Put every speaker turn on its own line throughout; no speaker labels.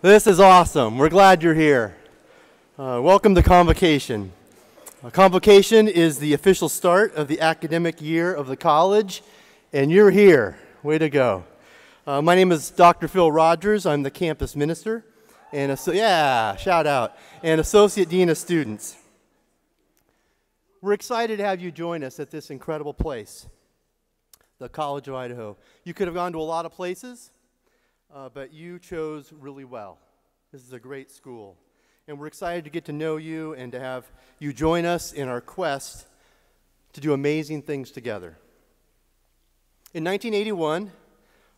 This is awesome. We're glad you're here. Welcome to Convocation. Convocation is the official start of the academic year of the college, and you're here. Way to go. My name is Dr. Phil Rogers. I'm the campus minister, and shout out, and Associate Dean of Students. We're excited to have you join us at this incredible place, the College of Idaho. You could have gone to a lot of places, but you chose really well. This is a great school. And we're excited to get to know you and to have you join us in our quest to do amazing things together. In 1981,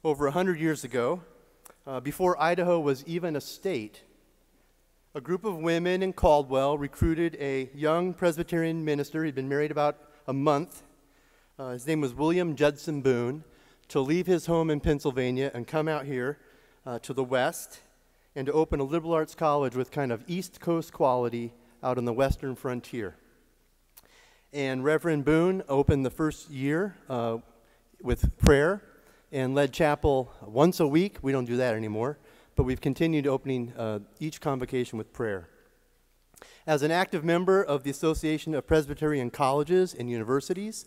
over 100 years ago, before Idaho was even a state, a group of women in Caldwell recruited a young Presbyterian minister. He'd been married about a month. His name was William Judson Boone, to leave his home in Pennsylvania and come out here to the west and to open a liberal arts college with kind of East Coast quality out on the western frontier. And Reverend Boone opened the first year with prayer and led chapel once a week. We don't do that anymore, but we've continued opening each convocation with prayer. As an active member of the Association of Presbyterian Colleges and Universities,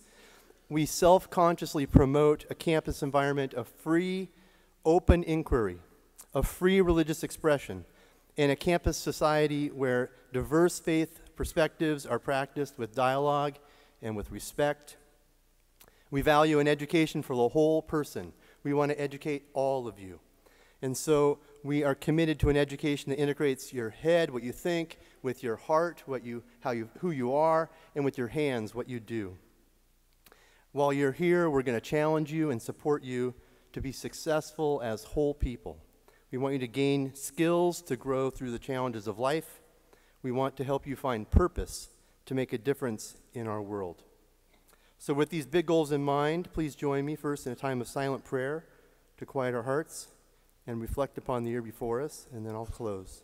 we self-consciously promote a campus environment of free, open inquiry, of free religious expression, and a campus society where diverse faith perspectives are practiced with dialogue and with respect. We value an education for the whole person. We want to educate all of you. And so we are committed to an education that integrates your head, what you think, with your heart, who you are, and with your hands, what you do. While you're here, we're going to challenge you and support you to be successful as whole people. We want you to gain skills to grow through the challenges of life. We want to help you find purpose to make a difference in our world. So with these big goals in mind, please join me first in a time of silent prayer to quiet our hearts and reflect upon the year before us, and then I'll close.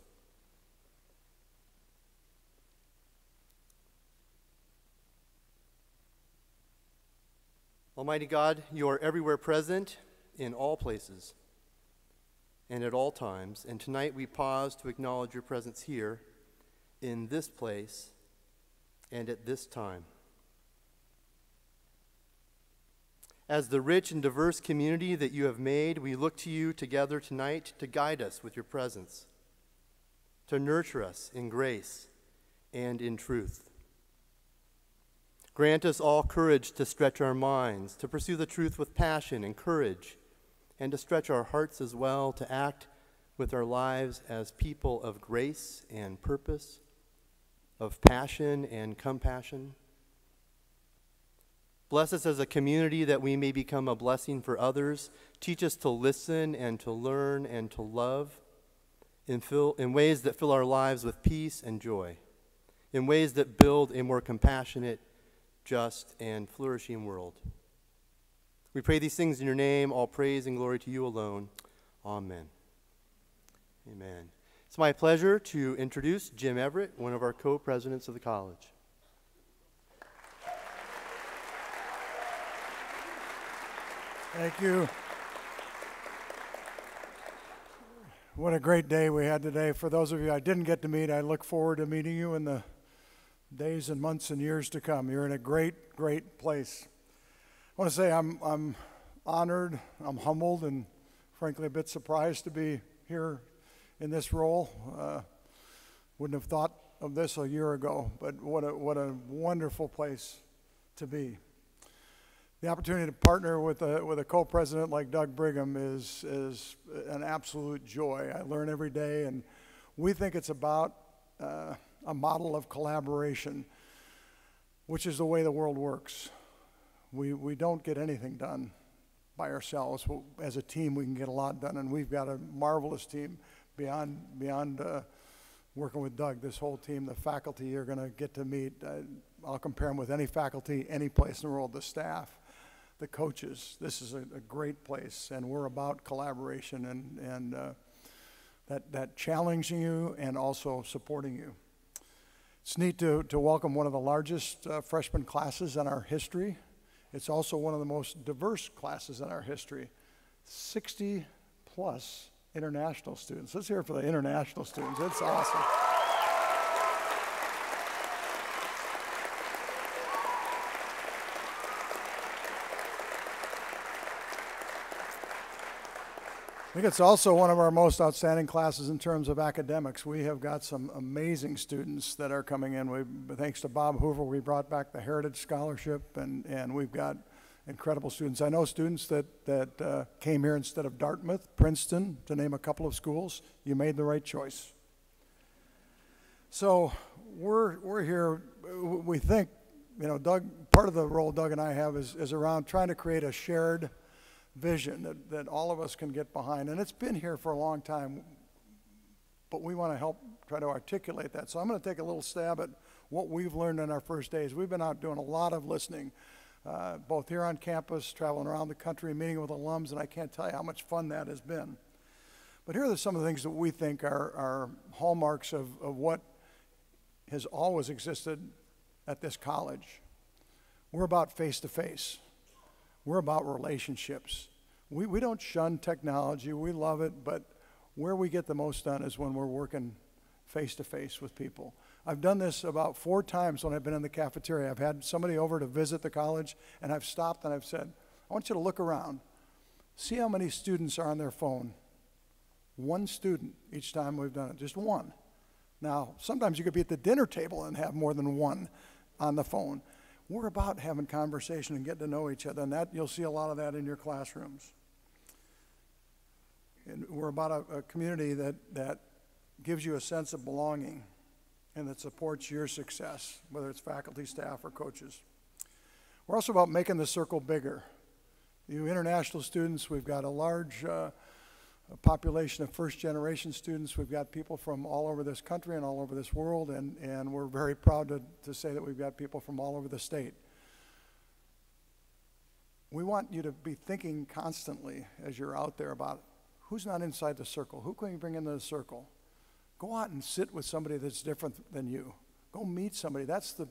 Almighty God, you are everywhere present in all places and at all times, and tonight we pause to acknowledge your presence here in this place and at this time. As the rich and diverse community that you have made, we look to you together tonight to guide us with your presence, to nurture us in grace and in truth. Grant us all courage to stretch our minds, to pursue the truth with passion and courage, and to stretch our hearts as well, to act with our lives as people of grace and purpose, of passion and compassion. Bless us as a community that we may become a blessing for others. Teach us to listen and to learn and to love in ways that fill our lives with peace and joy, in ways that build a more compassionate, just, and flourishing world. We pray these things in your name, all praise and glory to you alone. Amen. Amen. It's my pleasure to introduce Jim Everett, one of our co-presidents of the college.
Thank you. What a great day we had today. For those of you I didn't get to meet, I look forward to meeting you in the days and months and years to come. You're in a great, great place. I want to say I'm honored, I'm humbled, and frankly a bit surprised to be here in this role. Wouldn't have thought of this a year ago, but what a wonderful place to be. The opportunity to partner with a co-president like Doug Brigham is an absolute joy. I learn every day, and we think it's about a model of collaboration, which is the way the world works. We don't get anything done by ourselves. As a team, we can get a lot done, and we've got a marvelous team beyond working with Doug. This whole team, the faculty you're going to get to meet, I'll compare them with any faculty, any place in the world. The staff, the coaches. This is a great place, and we're about collaboration and that challenging you and also supporting you. It's neat to welcome one of the largest freshman classes in our history. It's also one of the most diverse classes in our history. 60 plus international students. Let's hear it for the international students. It's awesome. I think it's also one of our most outstanding classes in terms of academics. We have got some amazing students that are coming in. Thanks to Bob Hoover, we brought back the Heritage Scholarship, and we've got incredible students. I know students that came here instead of Dartmouth, Princeton, to name a couple of schools. You made the right choice. So we're here, we think, you know, Doug, part of the role Doug and I have is around trying to create a shared vision that all of us can get behind. And it's been here for a long time, but we want to help try to articulate that. So I'm going to take a little stab at what we've learned in our first days. We've been out doing a lot of listening, both here on campus, traveling around the country, meeting with alums, and I can't tell you how much fun that has been. But here are some of the things that we think are hallmarks of what has always existed at this college. We're about face-to-face. We're about relationships. We don't shun technology. We love it, but where we get the most done is when we're working face-to-face with people. I've done this about 4 times when I've been in the cafeteria. I've had somebody over to visit the college, and I've stopped and I've said, I want you to look around. See how many students are on their phone. 1 student each time we've done it, just 1. Now, sometimes you could be at the dinner table and have more than 1 on the phone. We're about having conversation and getting to know each other, and that you'll see a lot of that in your classrooms. And we're about a community that gives you a sense of belonging and that supports your success, whether it's faculty, staff, or coaches. We're also about making the circle bigger. You international students, we've got a large population of first-generation students. We've got people from all over this country and all over this world, and we're very proud to say that we've got people from all over the state. We want you to be thinking constantly as you're out there about who's not inside the circle, who can you bring into the circle. Go out and sit with somebody that's different than you. Go meet somebody. That's the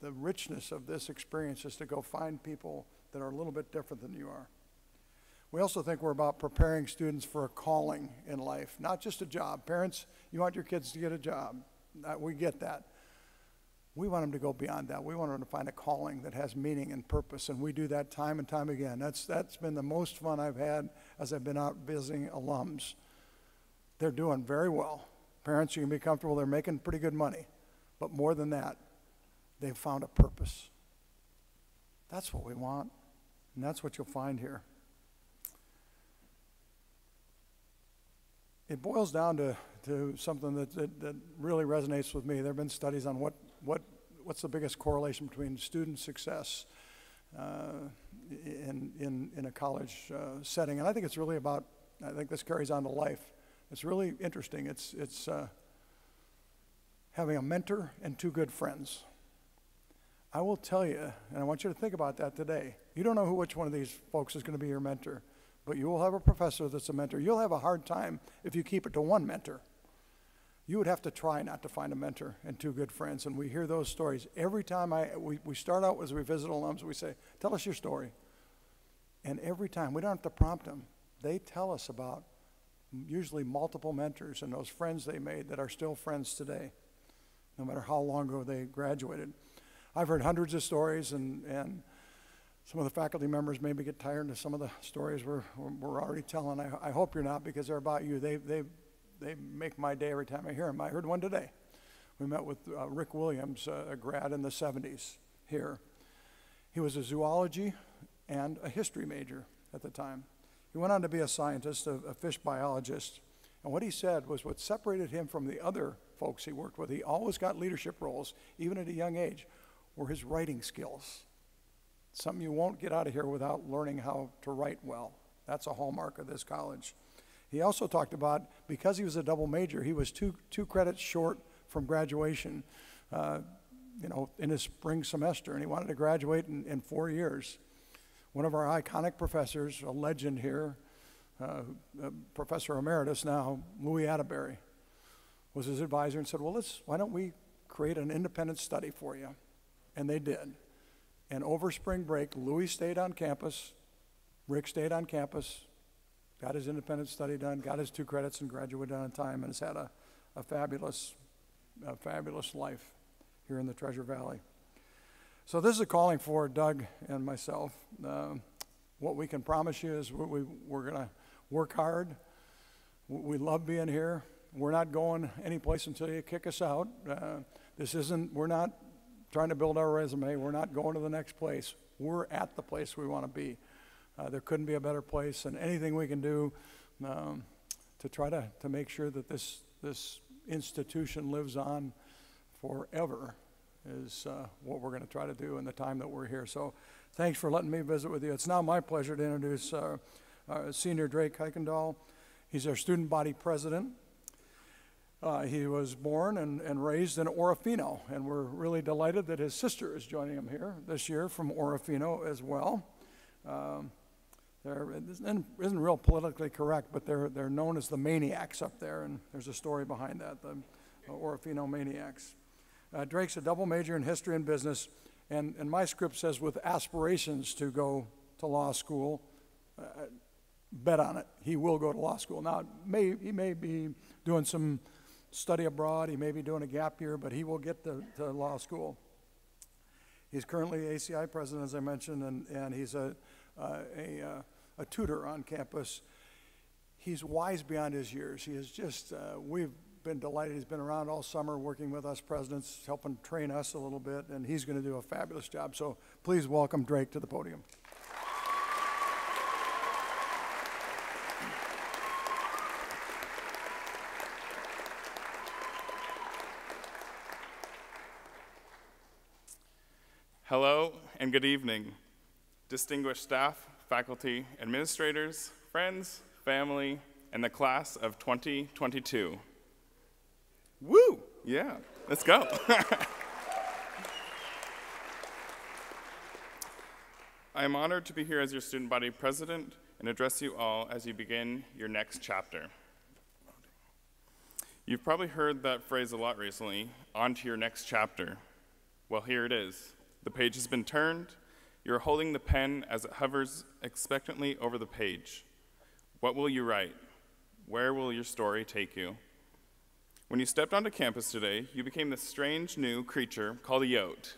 richness of this experience, is to go find people that are a little bit different than you are. We also think we're about preparing students for a calling in life, not just a job. Parents, you want your kids to get a job. We get that. We want them to go beyond that. We want them to find a calling that has meaning and purpose, and we do that time and time again. That's been the most fun I've had as I've been out visiting alums. They're doing very well. Parents, you can be comfortable. They're making pretty good money. But more than that, they've found a purpose. That's what we want, and that's what you'll find here. It boils down to something that really resonates with me. There have been studies on what's the biggest correlation between student success in a college setting, and I think it's really about, I think this carries on to life. It's really interesting. It's having a mentor and 2 good friends. I will tell you, and I want you to think about that today. You don't know which one of these folks is going to be your mentor, but you will have a professor that's a mentor. You'll have a hard time if you keep it to 1 mentor. You would have to try not to find a mentor and 2 good friends, and we hear those stories. Every time we start out as we visit alums, we say, tell us your story. And every time, we don't have to prompt them. They tell us about usually multiple mentors and those friends they made that are still friends today, no matter how long ago they graduated. I've heard hundreds of stories, and some of the faculty members maybe get tired of some of the stories we're already telling. I hope you're not, because they're about you. They make my day every time I hear them. I heard one today. We met with Rick Williams, a grad in the 70s here. He was a zoology and a history major at the time. He went on to be a scientist, a fish biologist, and what he said was what separated him from the other folks he worked with, he always got leadership roles, even at a young age, were his writing skills. Something you won't get out of here without learning how to write well. That's a hallmark of this college. He also talked about, because he was a double major, he was two credits short from graduation, in his spring semester, and he wanted to graduate in 4 years. One of our iconic professors, a legend here, Professor Emeritus now, Louis Atterbury, was his advisor and said, well, why don't we create an independent study for you? And they did. And over spring break, Louis stayed on campus, Rick stayed on campus, got his independent study done, got his 2 credits and graduated on time, and has had a fabulous life here in the Treasure Valley. So this is a calling for Doug and myself. What we can promise you is we're going to work hard. We love being here. We're not going anyplace until you kick us out. We're not trying to build our resume. We're not going to the next place. We're at the place we want to be. There couldn't be a better place, and anything we can do to try to make sure that this institution lives on forever is what we're going to try to do in the time that we're here. So thanks for letting me visit with you. It's now my pleasure to introduce Senior Drake Kuykendall. He's our student body president. He was born and raised in Orofino, and we're really delighted that his sister is joining him here this year from Orofino as well. It isn't real politically correct, but they're known as the Maniacs up there, and there's a story behind that, the Orofino Maniacs. Drake's a double major in history and business, and my script says with aspirations to go to law school. Bet on it, he will go to law school. Now, he may be doing some study abroad, he may be doing a gap year, but he will get to law school. He's currently ASCI president, as I mentioned, and he's a tutor on campus. He's wise beyond his years. He is just, we've been delighted. He's been around all summer working with us presidents, helping train us a little bit, and he's going to do a fabulous job. So please welcome Drake to the podium.
Hello and good evening, distinguished staff, faculty, administrators, friends, family, and the class of 2022. Woo! Yeah, let's go. I am honored to be here as your student body president and address you all as you begin your next chapter. You've probably heard that phrase a lot recently, on to your next chapter. Well, here it is. The page has been turned. You're holding the pen as it hovers expectantly over the page. What will you write? Where will your story take you? When you stepped onto campus today, you became this strange new creature called a yote.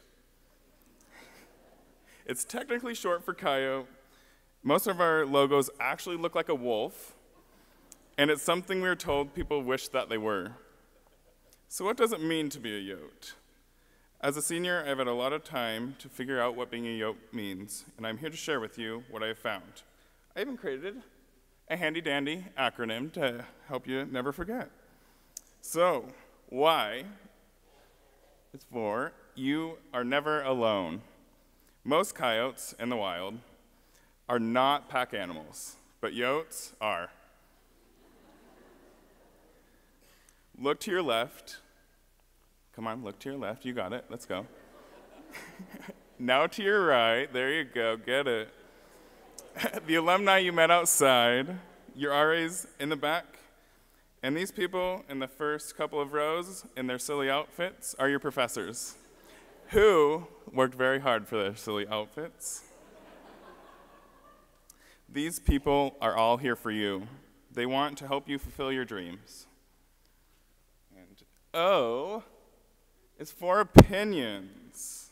It's technically short for coyote. Most of our logos actually look like a wolf, and it's something we were told people wish that they were. So what does it mean to be a yote? As a senior, I've had a lot of time to figure out what being a yote means, and I'm here to share with you what I have found. I even created a handy-dandy acronym to help you never forget. So, Y is for you are never alone. Most coyotes in the wild are not pack animals, but yotes are. Look to your left. Come on, look to your left. You got it. Let's go. Now to your right. There you go. Get it. The alumni you met outside, your RAs in the back, and these people in the first couple of rows in their silly outfits are your professors, who worked very hard for their silly outfits. These people are all here for you. They want to help you fulfill your dreams. And O is for opinions.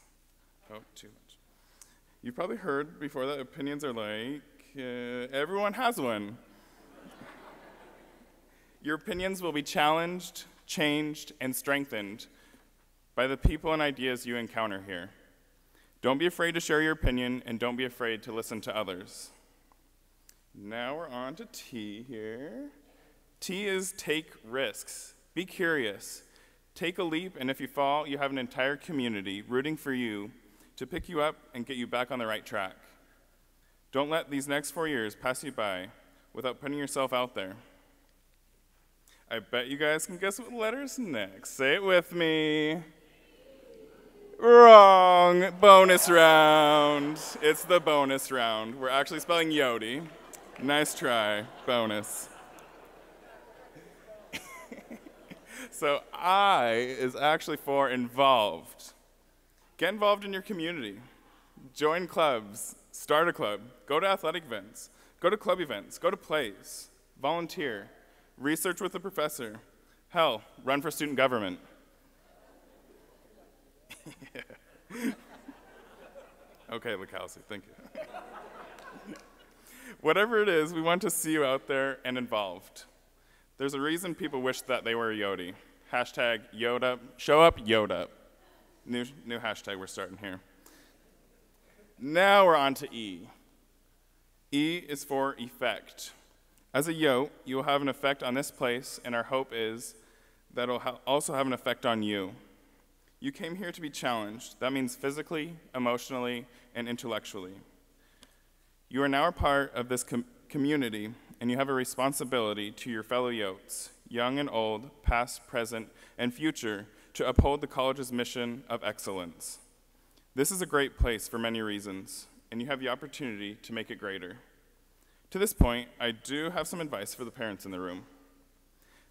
Oh, too much. You've probably heard before that opinions are like, everyone has one. Your opinions will be challenged, changed, and strengthened by the people and ideas you encounter here. Don't be afraid to share your opinion, and don't be afraid to listen to others. Now we're on to T here. T is take risks. Be curious. Take a leap, and if you fall, you have an entire community rooting for you to pick you up and get you back on the right track. Don't let these next 4 years pass you by without putting yourself out there. I bet you guys can guess what letter's next. Say it with me. Wrong. Bonus round. It's the bonus round. We're actually spelling Yodi. Nice try. Bonus. So I is actually for involved. Get involved in your community. Join clubs. Start a club. Go to athletic events. Go to club events, go to plays, volunteer, research with a professor. Hell, run for student government. Okay, Hulsey, thank you. Whatever it is, we want to see you out there and involved. There's a reason people wish that they were a Yodi. Hashtag Yoda, show up, Yoda. New hashtag we're starting here. Now we're on to E. E is for effect. As a Yote, you will have an effect on this place, and our hope is that it'll also have an effect on you. You came here to be challenged. That means physically, emotionally, and intellectually. You are now a part of this community, and you have a responsibility to your fellow Yotes, young and old, past, present, and future, to uphold the college's mission of excellence. This is a great place for many reasons, and you have the opportunity to make it greater. To this point, I do have some advice for the parents in the room.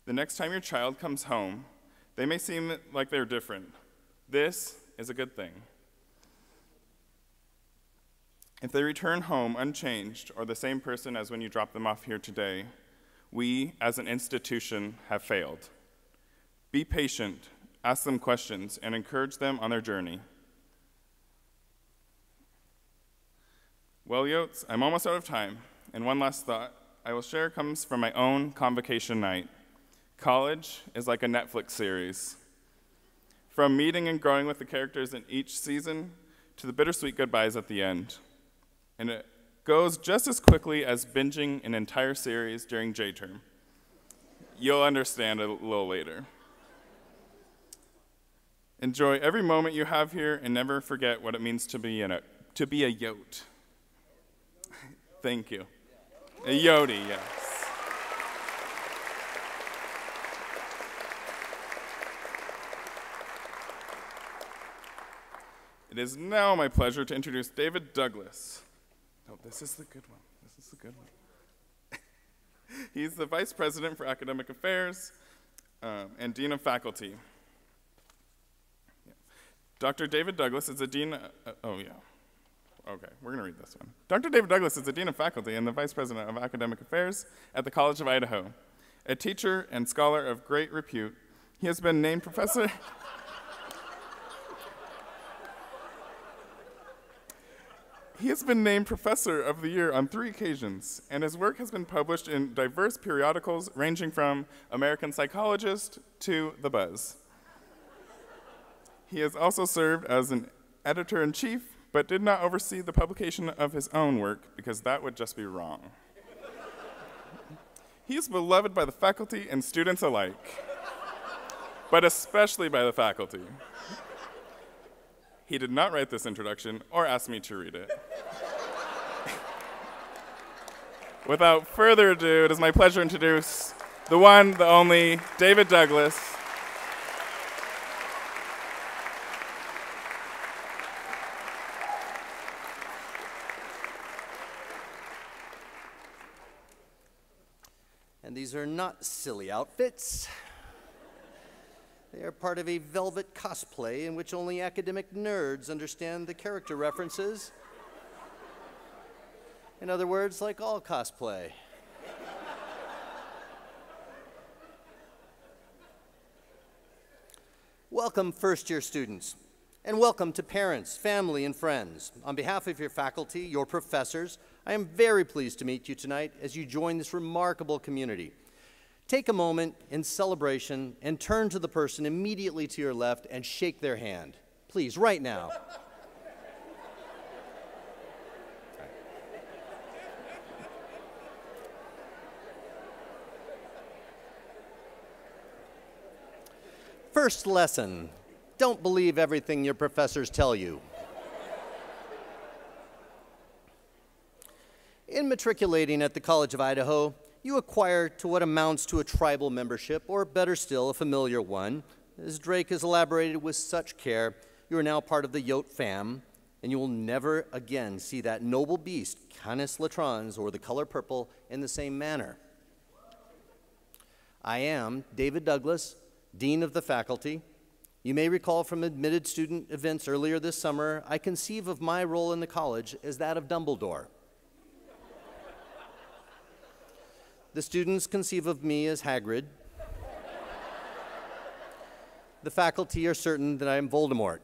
The next time your child comes home, they may seem like they're different. This is a good thing. If they return home unchanged or the same person as when you dropped them off here today, we, as an institution, have failed. Be patient, ask them questions, and encourage them on their journey. Well, Yotes, I'm almost out of time, and one last thought I will share comes from my own Convocation night. College is like a Netflix series. From meeting and growing with the characters in each season to the bittersweet goodbyes at the end. And it goes just as quickly as binging an entire series during J-term. You'll understand a little later. Enjoy every moment you have here and never forget what it means to be a Yote. Thank you. A Yodi, yes. It is now my pleasure to introduce David Douglas. Oh, this is the good one. This is the good one. He's the Vice President for Academic Affairs and Dean of Faculty. Yeah. Dr. David Douglas is the Dean, Okay, we're gonna read this one. Dr. David Douglas is the Dean of Faculty and the Vice President of Academic Affairs at the College of Idaho. A teacher and scholar of great repute, he has been named Professor... He has been named Professor of the Year on 3 occasions, and his work has been published in diverse periodicals ranging from American Psychologist to The Buzz. He has also served as an editor-in-chief, but did not oversee the publication of his own work because that would just be wrong. He is beloved by the faculty and students alike, but especially by the faculty. He did not write this introduction or ask me to read it. Without further ado, it is my pleasure to introduce the one, the only, David Douglas.
And these are not silly outfits. They are part of a velvet cosplay in which only academic nerds understand the character references. In other words, like all cosplay. Welcome, first-year students, and welcome to parents, family, and friends. On behalf of your faculty, your professors, I am very pleased to meet you tonight as you join this remarkable community. Take a moment in celebration and turn to the person immediately to your left and shake their hand. Please, right now. First lesson, don't believe everything your professors tell you. In matriculating at the College of Idaho, you acquire to what amounts to a tribal membership, or better still, a familiar one. As Drake has elaborated with such care, you are now part of the Yote fam, and you will never again see that noble beast, Canis latrans, or the color purple, in the same manner. I am David Douglas, Dean of the Faculty. You may recall from admitted student events earlier this summer, I conceive of my role in the college as that of Dumbledore. The students conceive of me as Hagrid. The faculty are certain that I am Voldemort.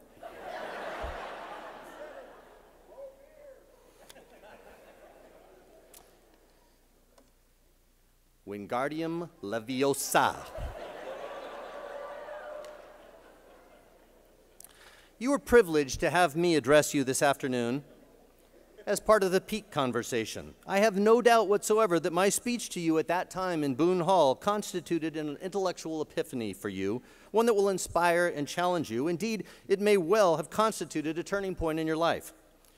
Wingardium Leviosa. You are privileged to have me address you this afternoon as part of the peak conversation. I have no doubt whatsoever that my speech to you at that time in Boone Hall constituted an intellectual epiphany for you, one that will inspire and challenge you. Indeed, it may well have constituted a turning point in your life,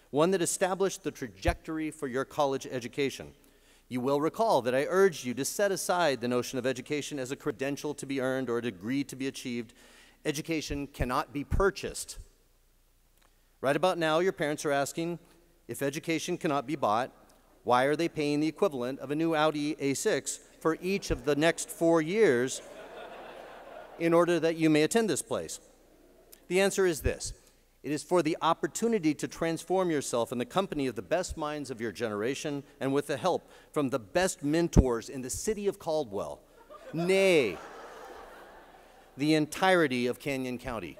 one that established the trajectory for your college education. You will recall that I urged you to set aside the notion of education as a credential to be earned or a degree to be achieved. Education cannot be purchased. Right about now, your parents are asking, if education cannot be bought, why are they paying the equivalent of a new Audi A6 for each of the next 4 years in order that you may attend this place? The answer is this. It is for the opportunity to transform yourself in the company of the best minds of your generation and with the help from the best mentors in the city of Caldwell, nay, the entirety of Canyon County.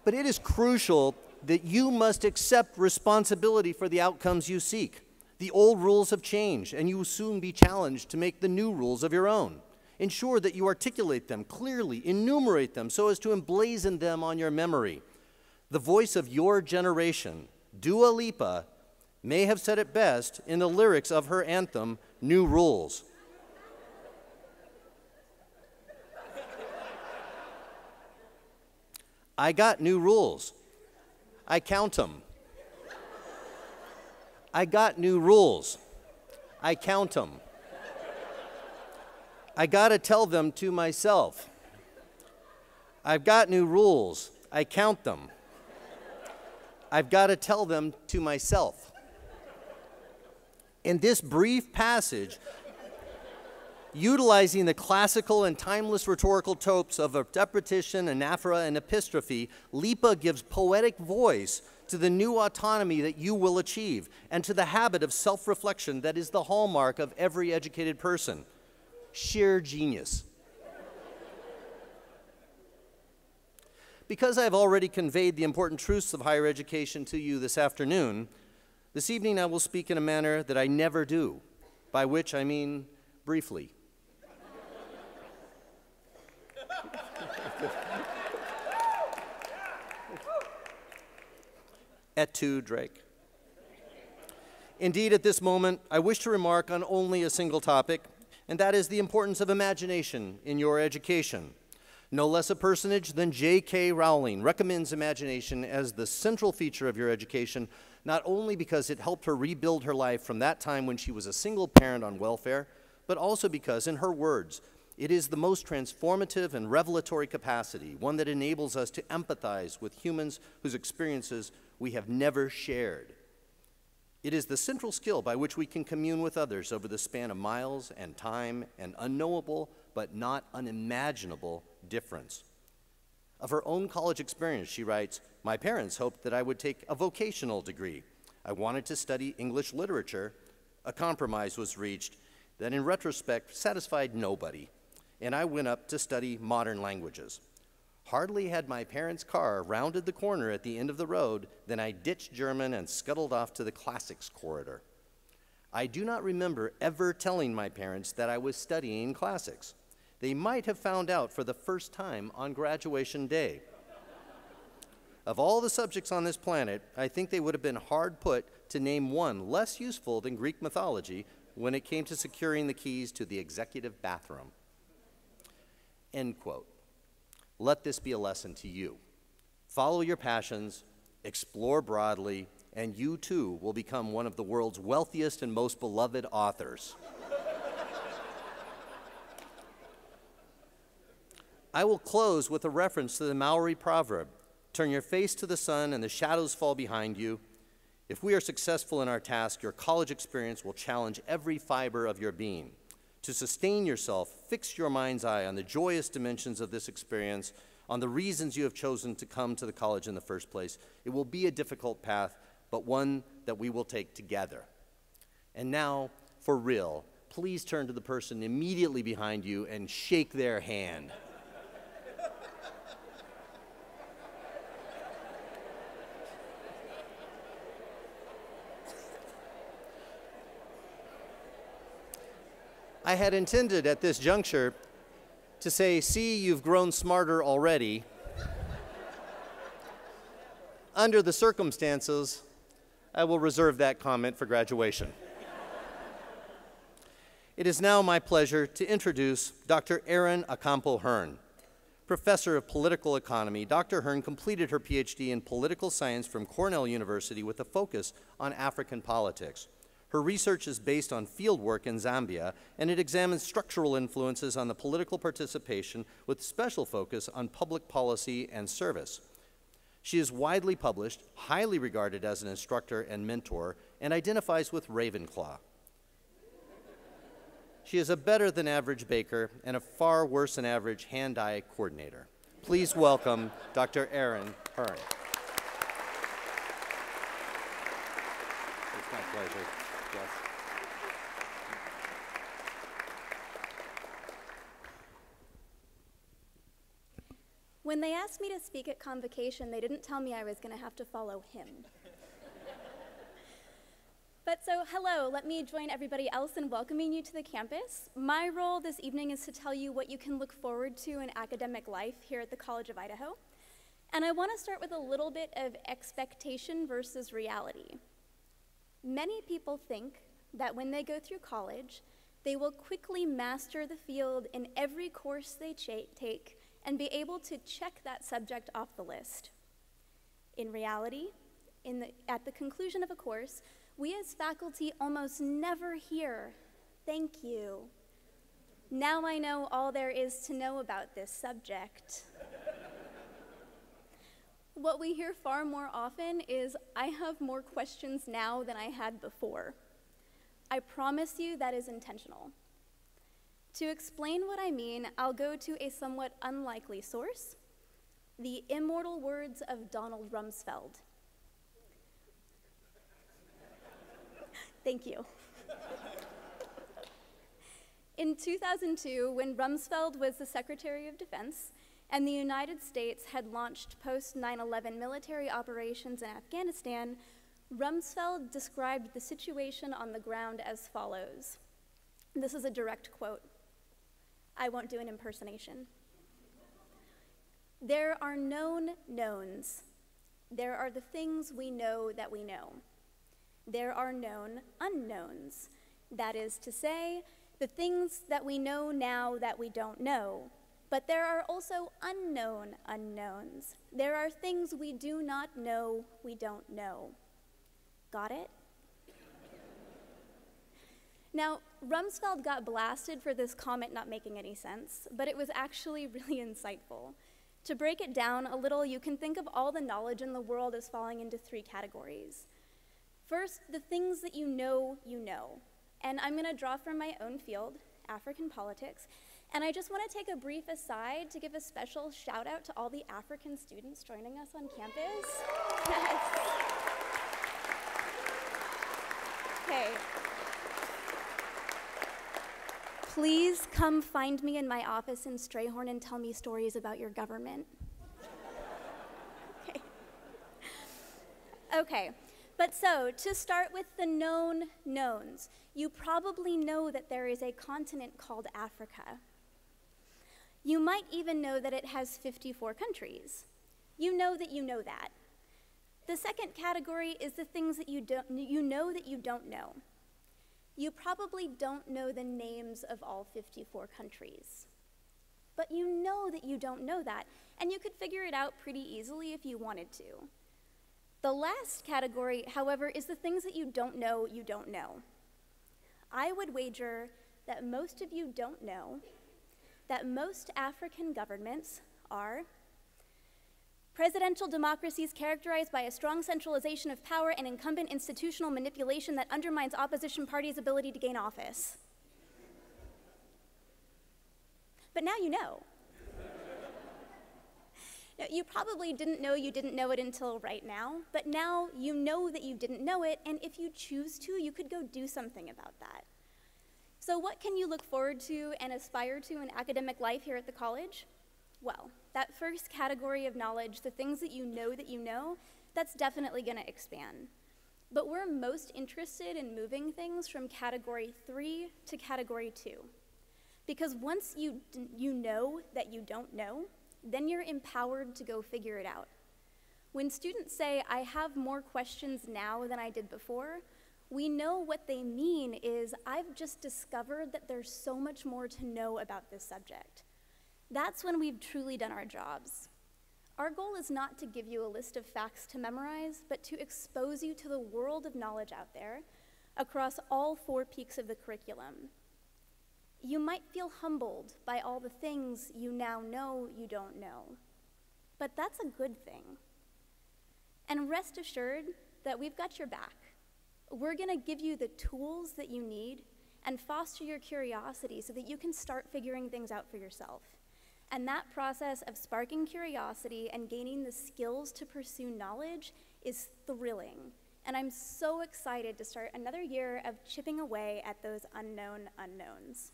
But it is crucial that you must accept responsibility for the outcomes you seek. The old rules have changed, and you will soon be challenged to make the new rules of your own. Ensure that you articulate them clearly, enumerate them so as to emblazon them on your memory. The voice of your generation, Dua Lipa, may have said it best in the lyrics of her anthem, New Rules. I got new rules. I count them. I got new rules. I count them. I gotta tell them to myself. I've got new rules. I count them. I've gotta tell them to myself. In this brief passage, utilizing the classical and timeless rhetorical tropes of repetition, anaphora, and epistrophe, Lipa gives poetic voice to the new autonomy that you will achieve and to the habit of self-reflection that is the hallmark of every educated person. Sheer genius. Because I've already conveyed the important truths of higher education to you this afternoon, this evening I will speak in a manner that I never do, by which I mean briefly. Et tu, Drake. Indeed, at this moment, I wish to remark on only a single topic, and that is the importance of imagination in your education. No less a personage than J.K. Rowling recommends imagination as the central feature of your education, not only because it helped her rebuild her life from that time when she was a single parent on welfare, but also because, in her words, it is the most transformative and revelatory capacity, one that enables us to empathize with humans whose experiences we have never shared. It is the central skill by which we can commune with others over the span of miles and time and unknowable but not unimaginable difference. Of her own college experience, she writes, "My parents hoped that I would take a vocational degree. I wanted to study English literature. A compromise was reached that in retrospect satisfied nobody, and I went up to study modern languages. Hardly had my parents' car rounded the corner at the end of the road than I ditched German and scuttled off to the classics corridor. I do not remember ever telling my parents that I was studying classics. They might have found out for the first time on graduation day. Of all the subjects on this planet, I think they would have been hard put to name one less useful than Greek mythology when it came to securing the keys to the executive bathroom." End quote. Let this be a lesson to you. Follow your passions, explore broadly, and you too will become one of the world's wealthiest and most beloved authors. I will close with a reference to the Maori proverb, "Turn your face to the sun and the shadows fall behind you." If we are successful in our task, your college experience will challenge every fiber of your being. To sustain yourself, fix your mind's eye on the joyous dimensions of this experience, on the reasons you have chosen to come to the college in the first place. It will be a difficult path, but one that we will take together. And now, for real, please turn to the person immediately behind you and shake their hand. I had intended at this juncture to say, see, you've grown smarter already. Under the circumstances, I will reserve that comment for graduation. It is now my pleasure to introduce Dr. Erin Hern. Professor of Political Economy, Dr. Hern completed her PhD in Political Science from Cornell University with a focus on African politics. Her research is based on fieldwork in Zambia, and it examines structural influences on the political participation with special focus on public policy and service. She is widely published, highly regarded as an instructor and mentor, and identifies with Ravenclaw. She is a better than average baker and a far worse than average hand-eye coordinator. Please welcome Dr. Erin Hern. It's my pleasure. Yes.
When they asked me to speak at Convocation, they didn't tell me I was going to have to follow him. But so, hello, let me join everybody else in welcoming you to the campus. My role this evening is to tell you what you can look forward to in academic life here at the College of Idaho. And I want to start with a little bit of expectation versus reality. Many people think that when they go through college, they will quickly master the field in every course they take and be able to check that subject off the list. In reality, at the conclusion of a course, we as faculty almost never hear, "Thank you. Now I know all there is to know about this subject." What we hear far more often is, "I have more questions now than I had before." I promise you that is intentional. To explain what I mean, I'll go to a somewhat unlikely source, the immortal words of Donald Rumsfeld. Thank you. In 2002, when Rumsfeld was the Secretary of Defense and the United States had launched post-9/11 military operations in Afghanistan, Rumsfeld described the situation on the ground as follows. This is a direct quote. I won't do an impersonation. "There are known knowns. There are the things we know that we know. There are known unknowns. That is to say, the things that we know now that we don't know. But there are also unknown unknowns. There are things we do not know we don't know." Got it? Now, Rumsfeld got blasted for this comment not making any sense, but it was actually really insightful. To break it down a little, you can think of all the knowledge in the world as falling into 3 categories. First, the things that you know, and I'm going to draw from my own field, African politics, and I just want to take a brief aside to give a special shout out to all the African students joining us on campus. Yes. Okay. Please come find me in my office in Strayhorn and tell me stories about your government. Okay. But so, to start with the known knowns, you probably know that there is a continent called Africa. You might even know that it has 54 countries. You know that you know that. The second category is the things that you know that you don't know. You probably don't know the names of all 54 countries. But you know that you don't know that, and you could figure it out pretty easily if you wanted to. The last category, however, is the things that you don't know you don't know. I would wager that most of you don't know that most African governments are presidential democracies characterized by a strong centralization of power and incumbent institutional manipulation that undermines opposition parties' ability to gain office. But now you know. Now, you probably didn't know you didn't know it until right now, but now you know that you didn't know it, and if you choose to, you could go do something about that. So what can you look forward to and aspire to in academic life here at the college? Well, that first category of knowledge, the things that you know, that's definitely going to expand. But we're most interested in moving things from category 3 to category 2. Because once you know that you don't know, then you're empowered to go figure it out. When students say, I have more questions now than I did before, we know what they mean is, I've just discovered that there's so much more to know about this subject. That's when we've truly done our jobs. Our goal is not to give you a list of facts to memorize, but to expose you to the world of knowledge out there across all 4 peaks of the curriculum. You might feel humbled by all the things you now know you don't know, but that's a good thing. And rest assured that we've got your back. We're gonna give you the tools that you need and foster your curiosity so that you can start figuring things out for yourself. And that process of sparking curiosity and gaining the skills to pursue knowledge is thrilling. And I'm so excited to start another year of chipping away at those unknown unknowns.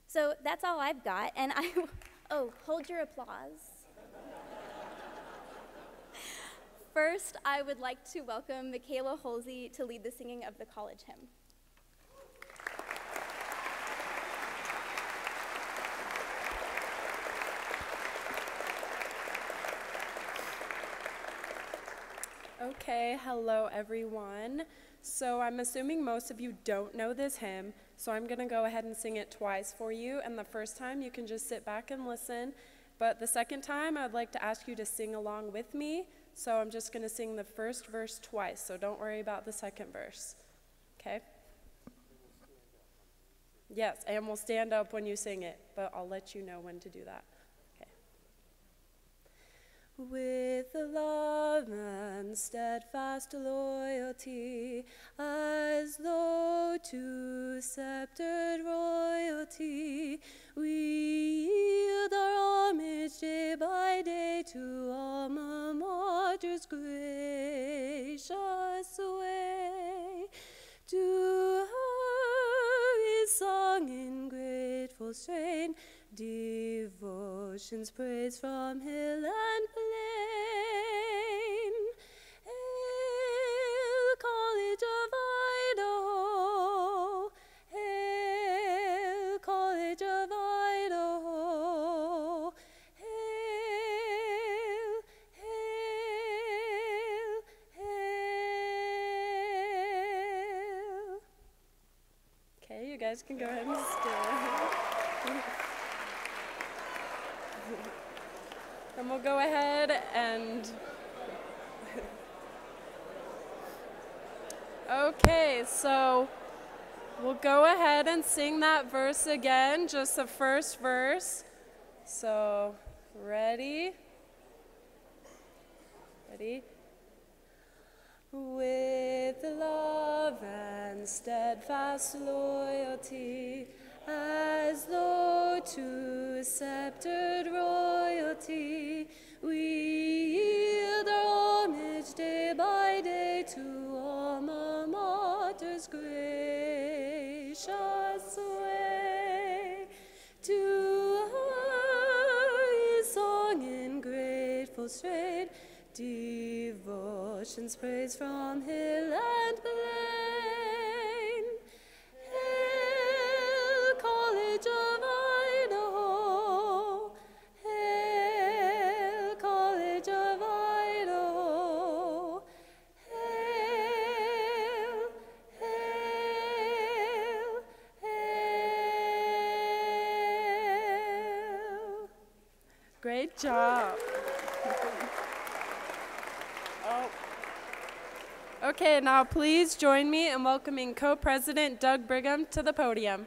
So that's all I've got, and oh, hold your applause. First, I would like to welcome Micaela Hulsey to lead the singing of the college hymn.
Okay, hello everyone. So I'm assuming most of you don't know this hymn, so I'm gonna go ahead and sing it twice for you, and the first time you can just sit back and listen, but the second time I'd like to ask you to sing along with me, so I'm just gonna sing the first verse twice, so don't worry about the second verse, okay? Yes, and we'll stand up when you sing it, but I'll let you know when to do that. With love and steadfast loyalty, as though to sceptered royalty, we yield our homage day by day to alma mater's gracious way. To her is sung in grateful strain, devotion's praise from hill and plain. Hail, College of Idaho! Hail, College of Idaho! Hail, hail, hail! Okay, you guys can go ahead and stand. And we'll go ahead and okay, so we'll go ahead and sing that verse again, just the first verse. So, ready? Ready? With love and steadfast loyalty, as though to sceptered royalty, we yield our homage day by day to alma mater's gracious way. To her is sung in grateful strain, devotion's praise from hill and plain. Hail, College of Idaho! Hail, College of Idaho! Hail, hail, hail! Great job. Okay, now please join me in welcoming Co-President Doug Brigham to the podium.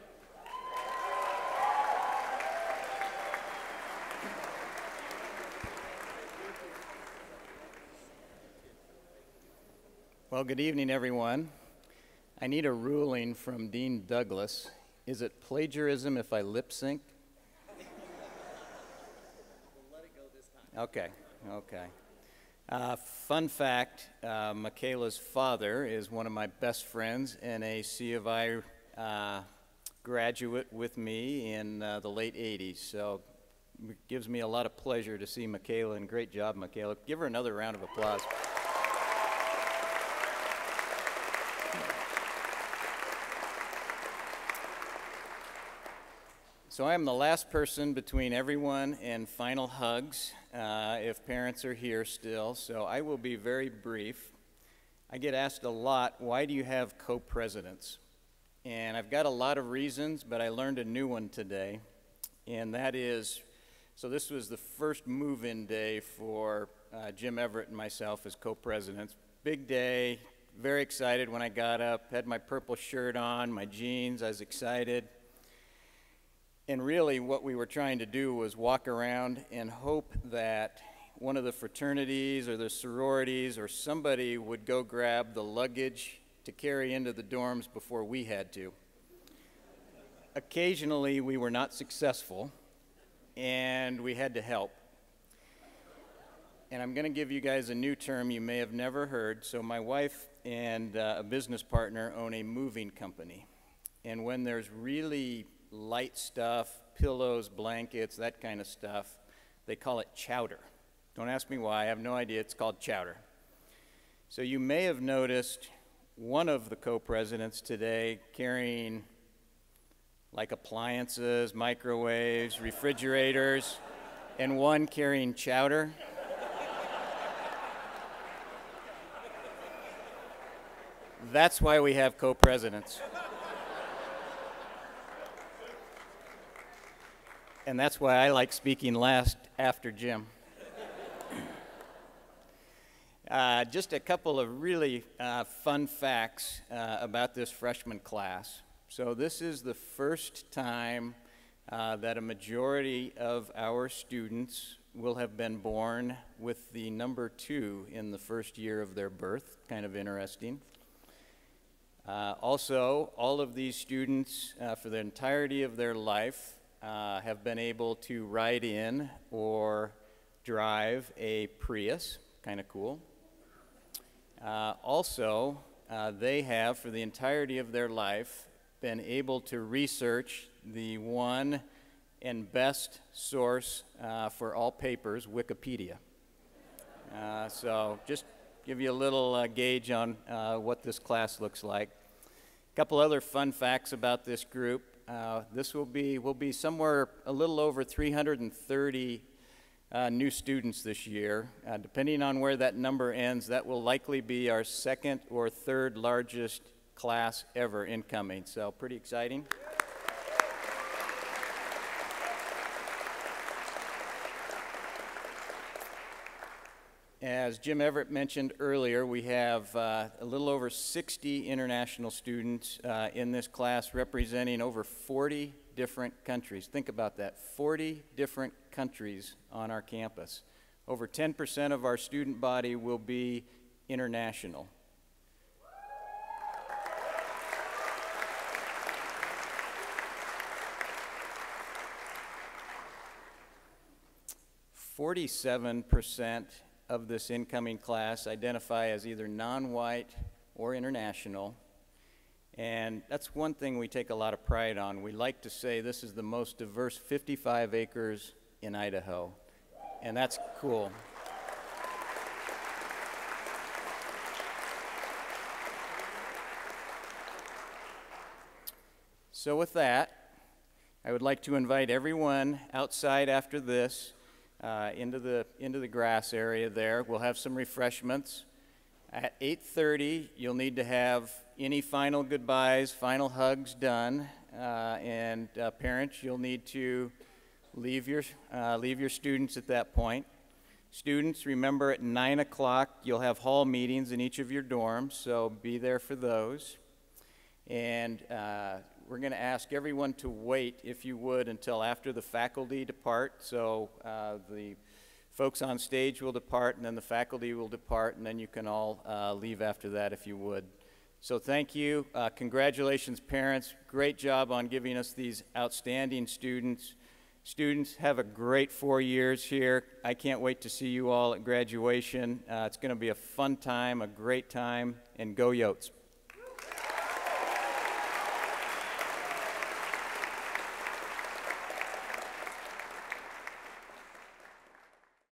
Well, good evening, everyone. I need a ruling from Dean Douglas. Is it plagiarism if I lip sync? Okay, okay. Fun fact, Micaela's father is one of my best friends and a C of I graduate with me in the late 80s. So it gives me a lot of pleasure to see Micaela, and great job, Micaela. Give her another round of applause. So I am the last person between everyone and final hugs, if parents are here still, so I will be very brief. I get asked a lot, why do you have co-presidents? And I've got a lot of reasons, but I learned a new one today, and that is, so this was the first move-in day for Jim Everett and myself as co-presidents. Big day, very excited when I got up, had my purple shirt on, my jeans, I was excited. And really what we were trying to do was walk around and hope that one of the fraternities or the sororities or somebody would go grab the luggage to carry into the dorms before we had to. Occasionally we were not successful and we had to help. And I'm going to give you guys a new term you may have never heard. So my wife and a business partner own a moving company. And when there's really light stuff, pillows, blankets, that kind of stuff, they call it chowder. Don't ask me why, I have no idea, it's called chowder. So you may have noticed one of the co-presidents today carrying like appliances, microwaves, refrigerators, and one carrying chowder. That's why we have co-presidents. And that's why I like speaking last after Jim. Just a couple of really fun facts about this freshman class. So this is the first time that a majority of our students will have been born with the number 2 in the first year of their birth. Kind of interesting. Also, all of these students, for the entirety of their life, have been able to ride in or drive a Prius, kind of cool. Also, they have, for the entirety of their life, been able to research the one and best source for all papers, Wikipedia. So just give you a little gauge on what this class looks like. A couple other fun facts about this group. This will be somewhere a little over 330 new students this year. Depending on where that number ends, that will likely be our second or third largest class ever incoming. So pretty exciting. As Jim Everett mentioned earlier, we have a little over 60 international students in this class representing over 40 different countries. Think about that, 40 different countries on our campus. Over 10% of our student body will be international. %47 of this incoming class identify as either non-white or international, and that's one thing we take a lot of pride on. We like to say this is the most diverse 55 acres in Idaho, and that's cool. So with that, I would like to invite everyone outside after this into the grass area there. We'll have some refreshments. At 8:30, you'll need to have any final goodbyes, final hugs done, and parents, you'll need to leave your students at that point. Students, remember at 9 o'clock, you'll have hall meetings in each of your dorms, so be there for those. And we're going to ask everyone to wait, if you would, until after the faculty depart. So the folks on stage will depart, and then the faculty will depart, and then you can all leave after that if you would. So thank you. Congratulations, parents. Great job on giving us these outstanding students. Students, have a great 4 years here. I can't wait to see you all at graduation. It's going to be a fun time, a great time, and go Yotes.